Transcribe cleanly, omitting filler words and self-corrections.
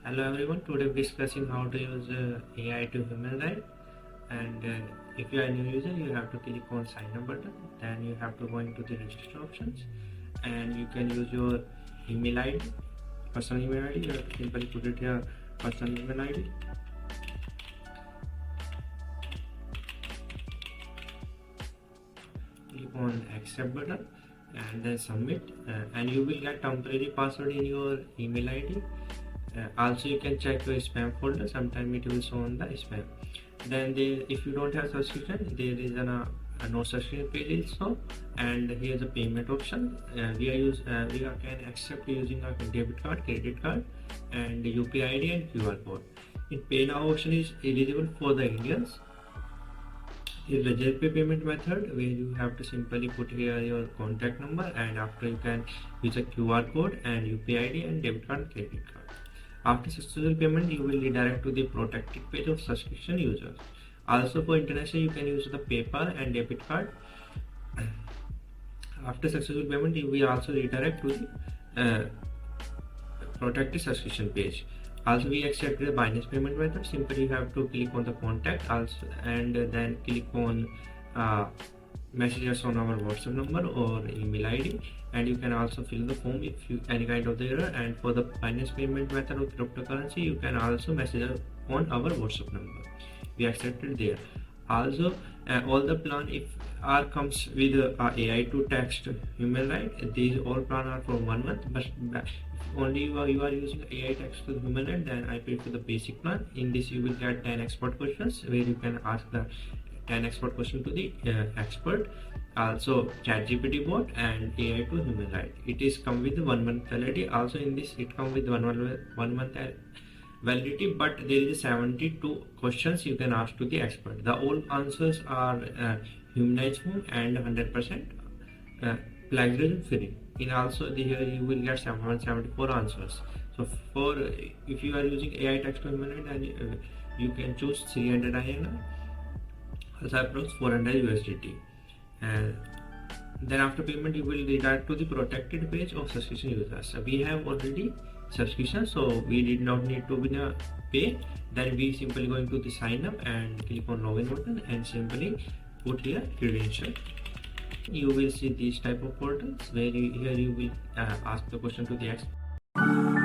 Hello everyone, today we're discussing how to use AI to human right. And if you are a new user, you have to click on sign up button. Then you have to go into the register options, and you can use your email ID, personal email ID. You have to simply put it here, personal email ID. Click on accept button and then submit, and you will get temporary password in your email ID. Also you can check your spam folder, sometime it will show on the spam. Then if you don't have subscription, there is a no subscription page also, and here's a payment option. We can accept using a debit card, credit card, and UPI ID and QR code. In pay now option is eligible for the Indians. Is the JPay payment method, where you have to simply put here your contact number, and after you can use a QR code and UPI ID and debit card, credit card. After successful payment, you will redirect to the protected page of subscription users. Also for international, you can use the PayPal and debit card. After successful payment, you will also redirect to the protected subscription page. Also we accept the Binance payment method. Simply you have to click on the contact also, and then click on messages on our WhatsApp number or email ID, and you can also fill the form if you any kind of the error. And for the Binance payment method of cryptocurrency, you can also message us on our WhatsApp number. We accepted there. Also all the plan if are comes with AI to text human right. These all plan are for 1 month, but only you are using AI text to human right, then I prefer the basic plan. In this you will get 10 expert questions, where you can ask the 10 expert question to the expert. Also ChatGPT bot and AI to human right. It is come with 1 month validity. Also in this it come with 1 month validity, but there is 72 questions you can ask to the expert. The all answers are humanized form and 100% plagiarism-free. In also here you will get 774 answers. So for if you are using AI text to human, then you can choose 300 INR, also approx 400 USDT. And then after payment you will redirect to the protected page of subscription users. So we have already subscription, so we did not need to pay. Then we simply going to the sign up and click on login button and simply put here credential. You will see these type of portals where here you will ask the question to the expert.